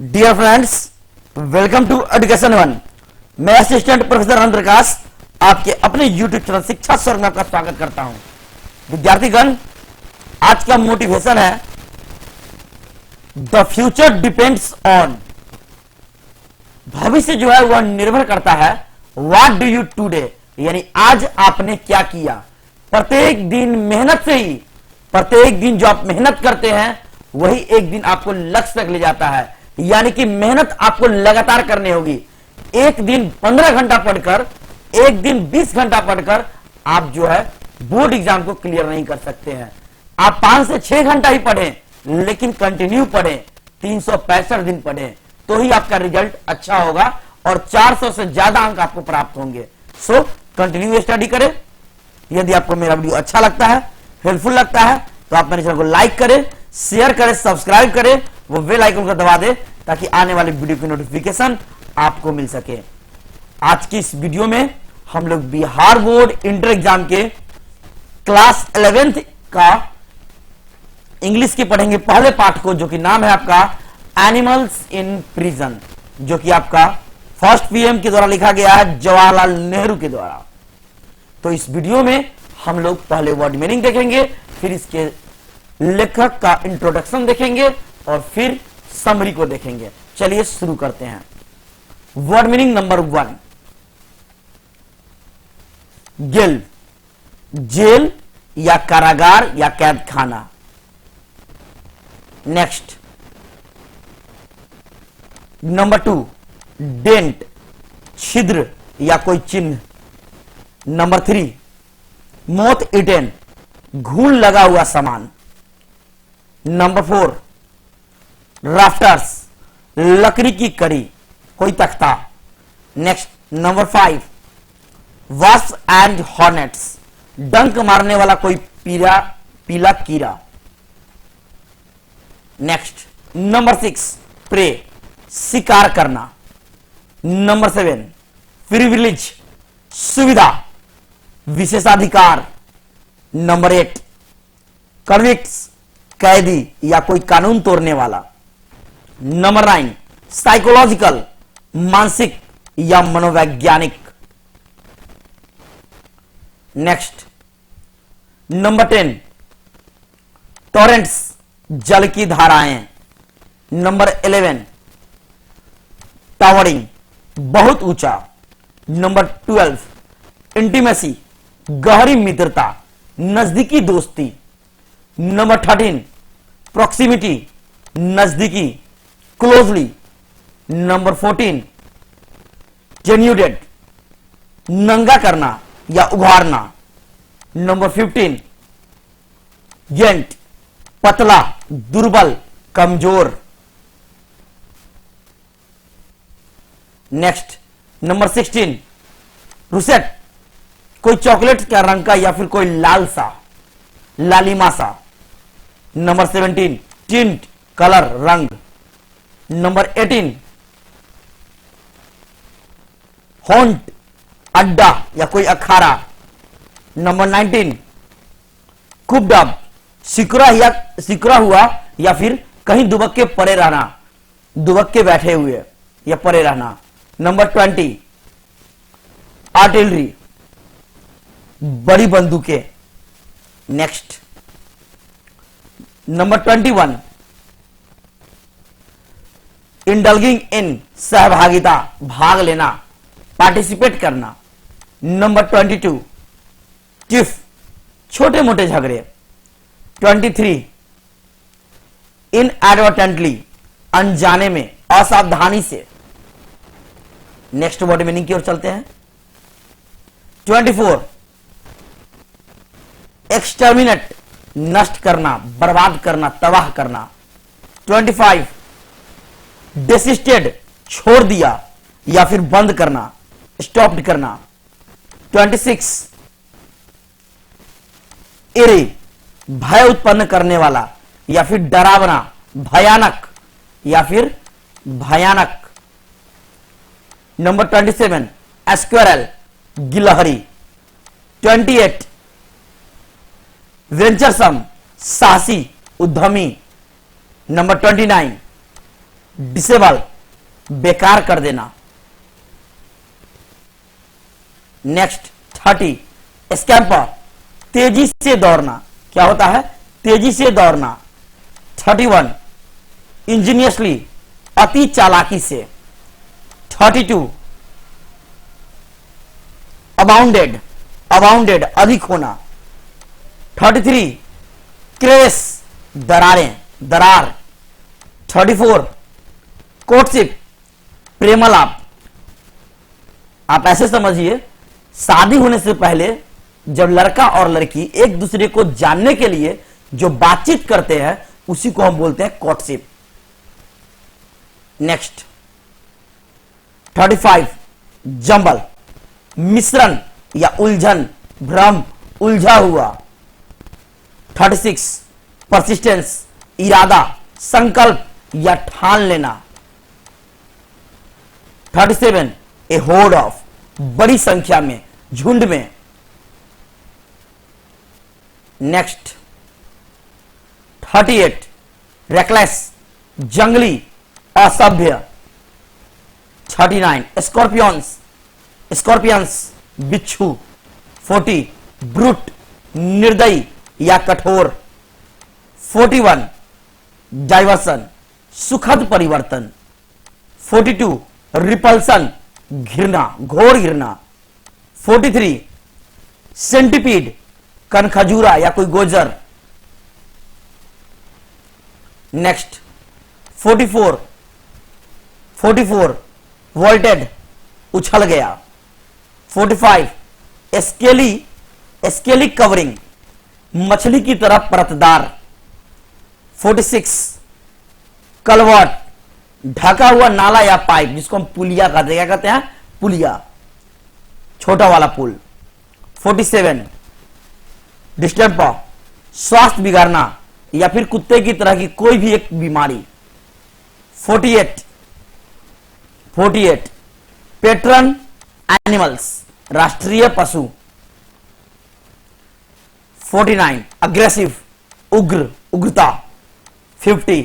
Dear friends, welcome to education one. मैं assistant professor Anant Prakash आपके अपने यूट्यूब चैनल शिक्षा स्वर्ग में आपका स्वागत करता हूं। विद्यार्थीगण, आज का मोटिवेशन है द फ्यूचर डिपेंड्स ऑन। भविष्य जो है वह निर्भर करता है व्हाट डू यू टुडे, यानी आज आपने क्या किया। प्रत्येक दिन मेहनत से ही, प्रत्येक दिन जो आप मेहनत करते हैं वही एक दिन आपको लक्ष्य तक ले जाता है। यानी कि मेहनत आपको लगातार करनी होगी। एक दिन 15 घंटा पढ़कर, एक दिन 20 घंटा पढ़कर आप जो है बोर्ड एग्जाम को क्लियर नहीं कर सकते हैं। आप 5 से 6 घंटा ही पढ़ें, लेकिन कंटिन्यू पढ़ें, 365 दिन पढ़ें, तो ही आपका रिजल्ट अच्छा होगा और 400 से ज्यादा अंक आपको प्राप्त होंगे। सो कंटिन्यू स्टडी करें। यदि आपको मेरा वीडियो अच्छा लगता है, हेल्पफुल लगता है, तो आप मेरे चैनल को लाइक करें, शेयर करें, सब्सक्राइब करें, वो बेल आइकन को दबा दें ताकि आने वाली वीडियो की नोटिफिकेशन आपको मिल सके। आज की इस वीडियो में हम लोग बिहार बोर्ड इंटर एग्जाम के क्लास 11th का इंग्लिश के पढ़ेंगे पहले पाठ को, जो कि नाम है आपका एनिमल्स इन प्रिजन, जो कि आपका फर्स्ट पीएम के द्वारा लिखा गया है, जवाहरलाल नेहरू के द्वारा। तो इस वीडियो में हम लोग पहले वर्ड मीनिंग देखेंगे, फिर इसके लेखक का इंट्रोडक्शन देखेंगे और फिर समरी को देखेंगे। चलिए शुरू करते हैं। Word meaning number 1, jail, jail या कारागार या कैद खाना। नेक्स्ट, नंबर 2, डेंट, छिद्र या कोई चिन्ह। नंबर 3, मोथ इटेन, घून लगा हुआ सामान। नंबर 4, राफ्टर्स, लकड़ी की कड़ी, कोई तख्ता। Next, number 5, wasp and hornets, डंक मारने वाला कोई पीला कीड़ा। नेक्स्ट, नंबर 6, प्रे, शिकार करना। नंबर 7, प्रिविलेज, सुविधा, विशेषाधिकार। नंबर 8, कन्विक्ट्स, कैदी या कोई कानून तोड़ने वाला। नंबर 9, साइकोलॉजिकल, मानसिक या मनोवैज्ञानिक। नेक्स्ट, नंबर 10, टॉरेंट्स, जल की धाराएं। नंबर 11, टावरिंग, बहुत ऊंचा। नंबर 12, इंटीमेसी, गहरी मित्रता, नजदीकी दोस्ती। नंबर 13, प्रॉक्सिमिटी, नजदीकी, क्लोजली। नंबर 14, जेन्यूडेड, नंगा करना या उघाड़ना। नंबर 15, जेंट, पतला, दुर्बल, कमजोर। नेक्स्ट, नंबर 16, रुसेट, कोई चॉकलेट का रंग का या फिर कोई लाल सा, लालिमा सा। नंबर 17, टिंट, कलर, रंग। नंबर 18, हॉन्ट, अड्डा या कोई अखाड़ा। नंबर 19, कुबडब, सिकुड़ा हुआ या फिर कहीं दुबक के पड़े रहना, दुबक के बैठे हुए या पड़े रहना। नंबर 20, आर्टिलरी, बड़ी बंदूकें। नेक्स्ट, नंबर 21, इंडल्गिंग इन, सहभागिता, भाग लेना, पार्टिसिपेट करना। नंबर 22, टिफ, छोटे मोटे झगड़े। 23, इनएडवर्टेंटली, अनजाने में, असावधानी से। नेक्स्ट वर्ड मीनिंग की ओर चलते हैं। 24, एक्सटर्मिनेट, नष्ट करना, बर्बाद करना, तबाह करना। 25, डेसिस्टेड, छोड़ दिया या फिर बंद करना, स्टॉप्ड करना। 26, इरी, भय उत्पन्न करने वाला या फिर डरावना, भयानक या फिर भयानक। नंबर 27, स्क्वेरल, गिलहरी। 28, वेंचरसम, साहसी, उद्यमी। नंबर 29, डिसेबल, बेकार कर देना। नेक्स्ट 30, स्कैम्पर, तेजी से दौड़ना। क्या होता है? तेजी से दौड़ना। 31, इंजीनियसली, अति चालाकी से। 32, अबाउंडेड, अबाउंडेड, अधिक होना। 33, क्रेस, दरारें, दरार। 34, कोर्टशिप, प्रेमालाप। आप ऐसे समझिए, शादी होने से पहले जब लड़का और लड़की एक दूसरे को जानने के लिए जो बातचीत करते हैं उसी को हम बोलते हैं कोर्टशिप। नेक्स्ट 35, जंबल, मिश्रण या उलझन, भ्रम, उलझा हुआ। 36, परसिस्टेंस, इरादा, संकल्प या ठान लेना। 37, ए होर्ड ऑफ, बड़ी संख्या में, झुंड में। नेक्स्ट 38, रेकलेस, जंगली, असभ्य। 39, स्कॉर्पियंस, स्कॉर्पियंस, बिच्छू। 40, ब्रूट, निर्दयी या कठोर। 41, डाइवर्सन, सुखद परिवर्तन। 42, रिपल्सन, घृणा, घोर घृणा। 43, सेंटिपीड, कनखजूरा या कोई गोजर। नेक्स्ट 44, वोल्टेड, उछल गया। 45, स्केली, स्केली कवरिंग, मछली की तरह परतदार। 46, कलवर्ट, ढका हुआ नाला या पाइप, जिसको हम पुलिया कहते हैं। क्या कहते हैं? पुलिया, छोटा वाला पुल। 47, डिस्टेंपर, स्वास्थ्य बिगाड़ना या फिर कुत्ते की तरह की कोई भी एक बीमारी। 48, पेट्रन एनिमल्स, राष्ट्रीय पशु। 49, अग्रेसिव, उग्र, उग्रता। 50,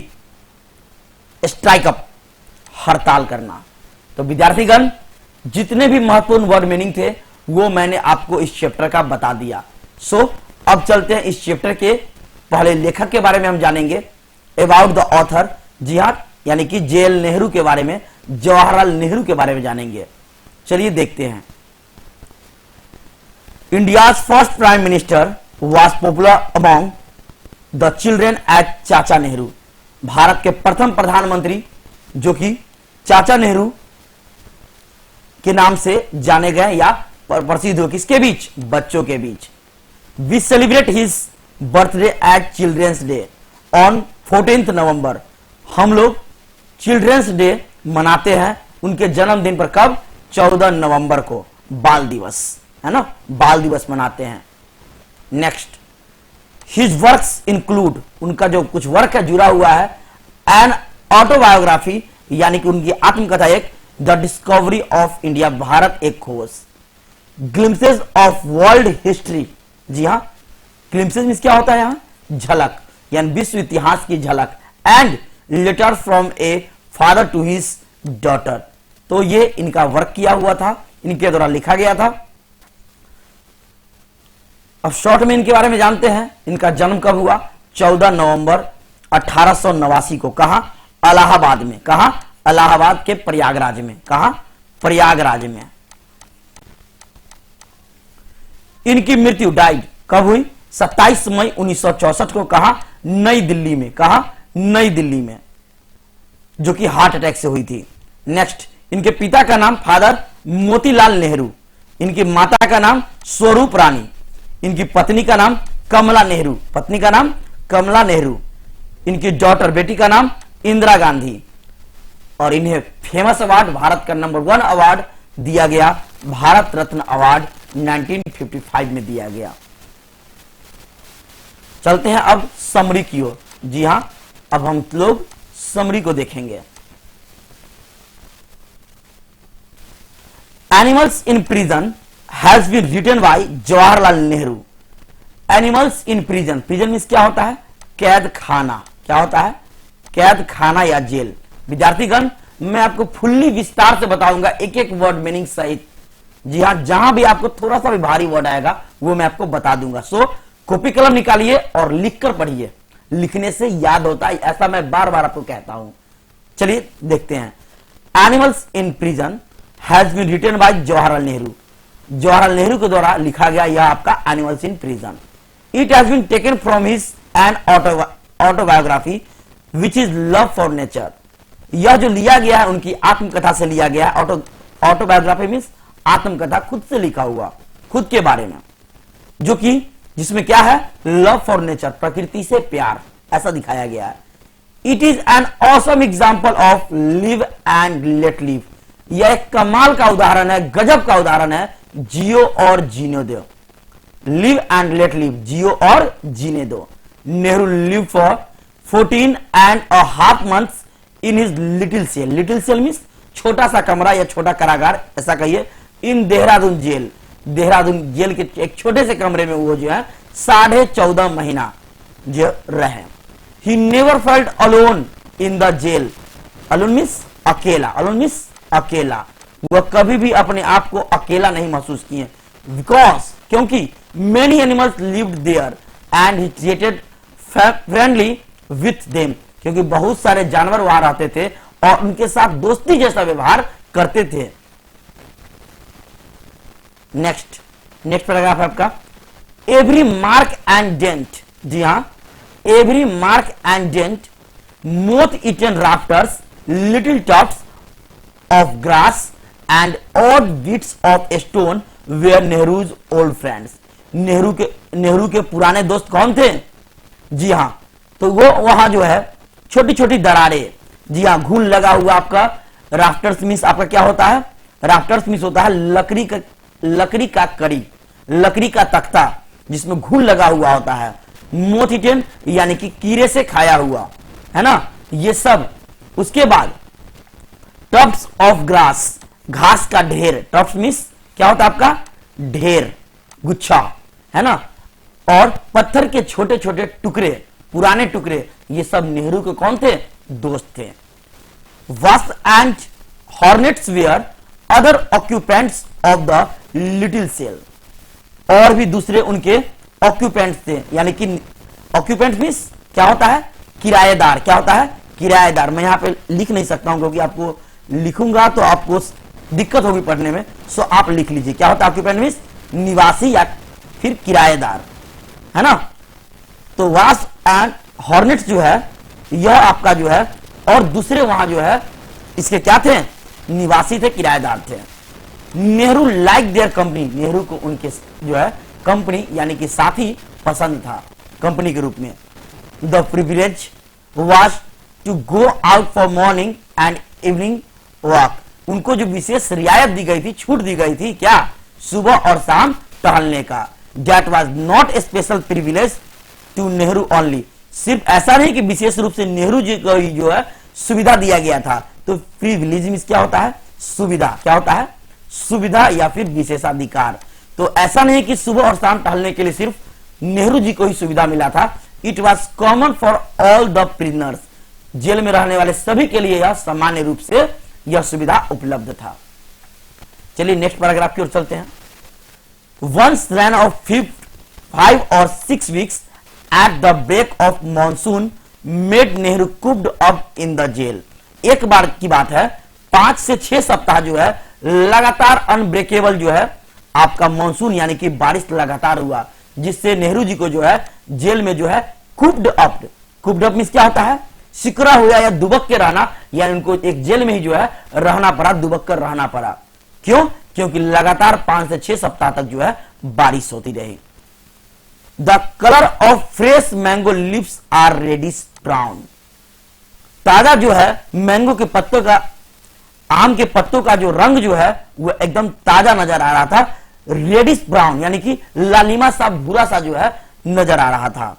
स्ट्राइकअप, हड़ताल करना। तो विद्यार्थीगण, जितने भी महत्वपूर्ण वर्ड मीनिंग थे वो मैंने आपको इस चैप्टर का बता दिया। अब चलते हैं इस चैप्टर के पहले लेखक के बारे में हम जानेंगे, अबाउट द ऑथर। जी हां, यानी कि जेएल नेहरू के बारे में, जवाहरलाल नेहरू के बारे में जानेंगे। चलिए देखते हैं। India's first prime minister was popular among the children at Chacha Nehru. Bharat के प्रथम प्रधानमंत्री जो कि चाचा नेहरू के नाम से जाने गए या प्रसिद्ध हो, किसके बीच? बच्चों के बीच। We celebrate his birthday at children's day on 14 November. हम लोग चिल्ड्रेंस डे मनाते हैं उनके जन्मदिन पर। कब? 14 नवंबर को, बाल दिवस है ना, बाल दिवस मनाते हैं। नेक्स्ट, हिज वर्क्स इंक्लूड, उनका जो कुछ वर्क है जुड़ा हुआ है। एन ऑटोबायोग्राफी, यानी कि उनकी आत्मकथा एक। The discovery of India, Bharat एक खोज। ग्लिम्सेस ऑफ वर्ल्ड हिस्ट्री, जी हां, ग्लिम्सेस में क्या होता है? यहां झलक, यानी विश्व इतिहास की झलक। And letter from a father to his daughter, तो ये इनका वर्क किया हुआ था, इनके द्वारा लिखा गया था। अब शॉर्ट में इनके बारे में जानते हैं। इनका जन्म कब हुआ? 14 नवंबर 1889 को। कहां? इलाहाबाद में। कहां? इलाहाबाद के प्रयागराज में। कहां? प्रयागराज में। इनकी मृत्यु डाइड कब हुई? 27 मई 1964 को। कहां? नई दिल्ली में। कहां? नई दिल्ली में, जो कि हार्ट अटैक से हुई थी। नेक्स्ट, इनके पिता का नाम फादर मोतीलाल नेहरू। इनकी माता का नाम स्वरूप रानी। इनकी पत्नी का नाम कमला नेहरू। पत्नी का नाम कमला नेहरू। इनकी डॉटर, बेटी का नाम इंदिरा गांधी। और इन्हें फेमस अवार्ड, भारत का नंबर 1 अवार्ड दिया गया, भारत रत्न अवार्ड 1955 में दिया गया। चलते हैं अब समरी की ओर। जी हां, अब हम लोग समरी को देखेंगे। Animals in prison has been written by Jawaharlal Nehru. Animals in prison, prison means क्या होता है? कैद खाना। क्या होता है? कैद खाना या जेल। विद्यार्थीगण, मैं आपको फुल्ली विस्तार से बताऊंगा एक एक वर्ड मीनिंग सहित। जी हाँ, जहां भी आपको थोड़ा सा भी भारी वर्ड आएगा वो मैं आपको बता दूंगा। सो कॉपी कलम निकालिए और लिखकर पढ़िए, लिखने से याद होता है, ऐसा मैं बार बार आपको कहता हूं। चलिए देखते हैं। Animals in prison has been written by Jawaharlal Nehru. Jawaharlal Nehru के द्वारा लिखा गया यह आपका animals in prison. It has been taken from his an autobiography which is love for nature. यह जो लिया गया है उनकी आत्मकथा से लिया गया है। ऑटोबायोग्राफी मीन्स आत्मकथा, खुद से लिखा हुआ, खुद के बारे में, जो कि जिसमें क्या है, लव फॉर नेचर, प्रकृति से प्यार, ऐसा दिखाया गया है। It is an awesome example of live and let live. यह एक कमाल का उदाहरण है, गजब का उदाहरण है, जियो और जीने दो। लिव एंड लेट लिव, जियो और जीने दो। Nehru live for 14.5 months in his little cell. Little cell means छोटा सा कमरा या छोटा कारागार, ऐसा कहिए। In Dehradun jail, Dehradun jail के एक छोटे से कमरे में वो जो है 14.5 महीना जो रहे। He never felt alone in the jail. Alone means अकेला, अलोन मीन्स अकेला। वह कभी भी अपने आप को अकेला नहीं महसूस किए। बिकॉज, क्योंकि many animals lived there and he treated friendly with them. क्योंकि बहुत सारे जानवर वहां रहते थे और उनके साथ दोस्ती जैसा व्यवहार करते थे। नेक्स्ट पैराग्राफ है आपका, एवरी मार्क एंड डेंट। जी हां, every mark and dent, moth eaten rafters, little tops of grass and odd bits of stone were Nehru's old friends. Nehru के पुराने दोस्त कौन थे? जी हां, तो वो वहां जो है छोटी छोटी दरारें, जी हां, घून लगा हुआ आपका। राफ्टर्स मीन्स आपका क्या होता है? राफ्टर्स मीन्स होता है लकड़ी का कड़ी, लकड़ी का तख्ता जिसमें घून लगा हुआ होता है। मोथ ईटन यानी कि कीड़े से खाया हुआ, है ना, ये सब। उसके बाद टफ्ट्स ऑफ ग्रास, घास का ढेर। टफ्ट्स मीन्स क्या होता है आपका? ढेर, गुच्छा, है ना। और पत्थर के छोटे छोटे टुकड़े, पुराने टुकड़े, ये सब नेहरू के कौन थे? दोस्त थे। Wasp and hornets were other occupants of the little cell. और भी दूसरे उनके ऑक्यूपेंट्स थे, यानी कि ऑक्यूपेंट मीन्स क्या होता है? किराएदार। क्या होता है? किराएदार। मैं यहां पे लिख नहीं सकता हूं क्योंकि आपको लिखूंगा तो आपको दिक्कत होगी पढ़ने में, सो आप लिख लीजिए। क्या होता है ऑक्यूपेंट मीन्स? निवासी या फिर किराएदार, है ना। तो वास्प एंड हॉर्नेट्स जो है यह आपका जो है, और दूसरे वहां जो है इसके क्या थे? निवासी थे, किराएदार थे। Nehru like their company. Nehru को उनके जो है कंपनी यानी कि साथी पसंद था, कंपनी के रूप में। The privilege was to go out for morning and evening walk. उनको जो विशेष रियायत दी गई थी, छूट दी गई थी, क्या? सुबह और शाम टहलने का। That was not a special privilege to Nehru only. सिर्फ ऐसा नहीं कि विशेष रूप से नेहरू जी को ही जो है सुविधा दिया गया था। तो प्रिविलेज मींस क्या होता है? सुविधा। क्या होता है? सुविधा या फिर विशेषाधिकार। तो ऐसा नहीं कि सुबह और शाम टहलने के लिए सिर्फ नेहरू जी को ही सुविधा मिला था। It was common for all the prisoners. Jail में रहने वाले सभी के लिए यह सामान्य रूप से यह सुविधा उपलब्ध था। चलिए नेक्स्ट पैराग्राफ की ओर चलते हैं। Once rain of 5 or 6 weeks at the break of monsoon made Nehru cooped up in the jail। एक बार की बात है, 5 से 6 सप्ताह जो है लगातार अनब्रेकेबल जो है आपका मानसून यानी कि बारिश लगातार हुआ, जिससे नेहरू जी को जो है जेल में जो है कुप्ड अप। कुप्ड अप मींस क्या होता है? सिकुड़ा हुआ या दुबक के रहना, यानी उनको एक जेल में ही जो है रहना पड़ा, दुबक कर रहना पड़ा। क्यों? क्योंकि लगातार 5 से 6 सप्ताह तक जो है बारिश होती रही। The colour of fresh mango leaves are reddish brown. ताजा जो है मैंगो के पत्तों का, आम के पत्तों का जो रंग जो है वो एकदम ताजा नजर आ रहा था। रेडिश ब्राउन यानी कि लालिमा सा, भूरा सा जो है नजर आ रहा था।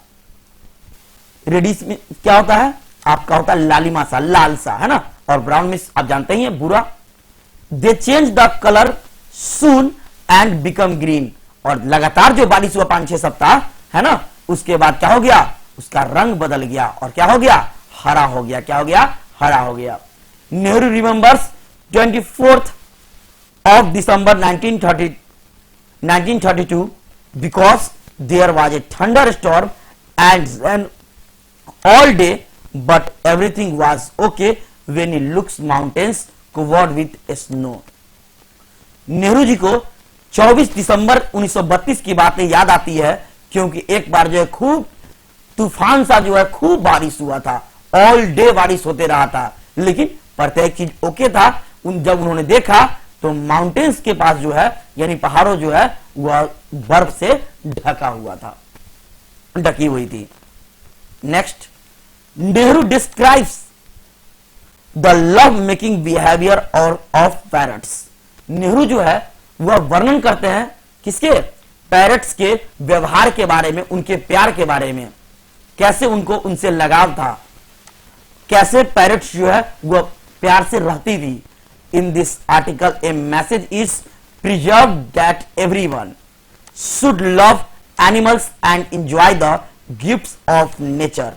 रेडिश में क्या होता है? आपका होता है लालिमा सा, लाल सा, है ना। और ब्राउन में आप जानते ही हैं भूरा। दे change the colour soon and become green. और लगातार जो बारिश हुआ 5-6 सप्ताह, है ना, उसके बाद क्या हो गया? उसका रंग बदल गया और क्या हो गया? हरा हो गया। क्या हो गया? हरा हो गया। Nehru remembers 24th of December 1932 because there was a thunderstorm and then all day, but everything was okay when he looks mountains covered with snow. Nehru ji को 24 दिसंबर 1932 की बातें याद आती है क्योंकि एक बार जो है खूब तूफान सा जो है खूब बारिश हुआ था, ऑल डे बारिश होते रहा था, लेकिन प्रत्येक चीज ओके था। जब उन्होंने देखा तो माउंटेन्स के पास जो है यानी पहाड़ों जो है वह बर्फ से ढका हुआ था, ढकी हुई थी। Next, Nehru describes the love making behaviour और ऑफ पैरट्स। नेहरू जो है वह वर्णन करते हैं किसके? पैरट्स के व्यवहार के बारे में, उनके प्यार के बारे में, कैसे उनको उनसे लगाव था, कैसे पैरट्स जो है वह प्यार से रहती थी। In this article a message is preserve that everyone should love animals and enjoy the gifts of nature.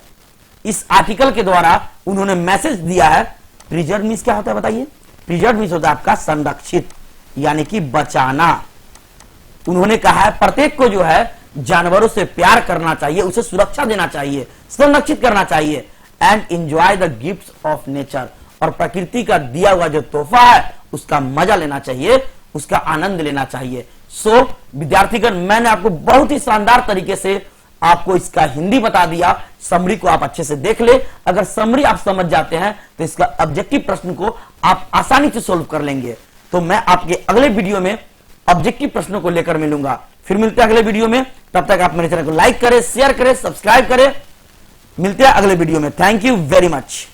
इस आर्टिकल के द्वारा उन्होंने मैसेज दिया है। प्रिजर्व मीन्स क्या होता है बताइए? प्रिजर्व मीन्स होता है आपका संरक्षित, यानी कि बचाना। उन्होंने कहा है प्रत्येक को जो है जानवरों से प्यार करना चाहिए, उसे सुरक्षा देना चाहिए, संरक्षित करना चाहिए। And enjoy the gifts of nature, और प्रकृति का दिया हुआ जो तोहफा है उसका मजा लेना चाहिए, उसका आनंद लेना चाहिए। सो विद्यार्थीगण, मैंने आपको बहुत ही शानदार तरीके से आपको इसका हिंदी बता दिया। समरी को आप अच्छे से देख ले। अगर समरी आप समझ जाते हैं तो इसका ऑब्जेक्टिव प्रश्न को आप आसानी से सोल्व कर लेंगे। तो मैं आपके अगले वीडियो में ऑब्जेक्टिव प्रश्नों को लेकर मिलूंगा। फिर मिलते हैं अगले वीडियो में। तब तक आप मेरे चैनल को लाइक करें, शेयर करें, सब्सक्राइब करें। मिलते हैं अगले वीडियो में। Thank you very much.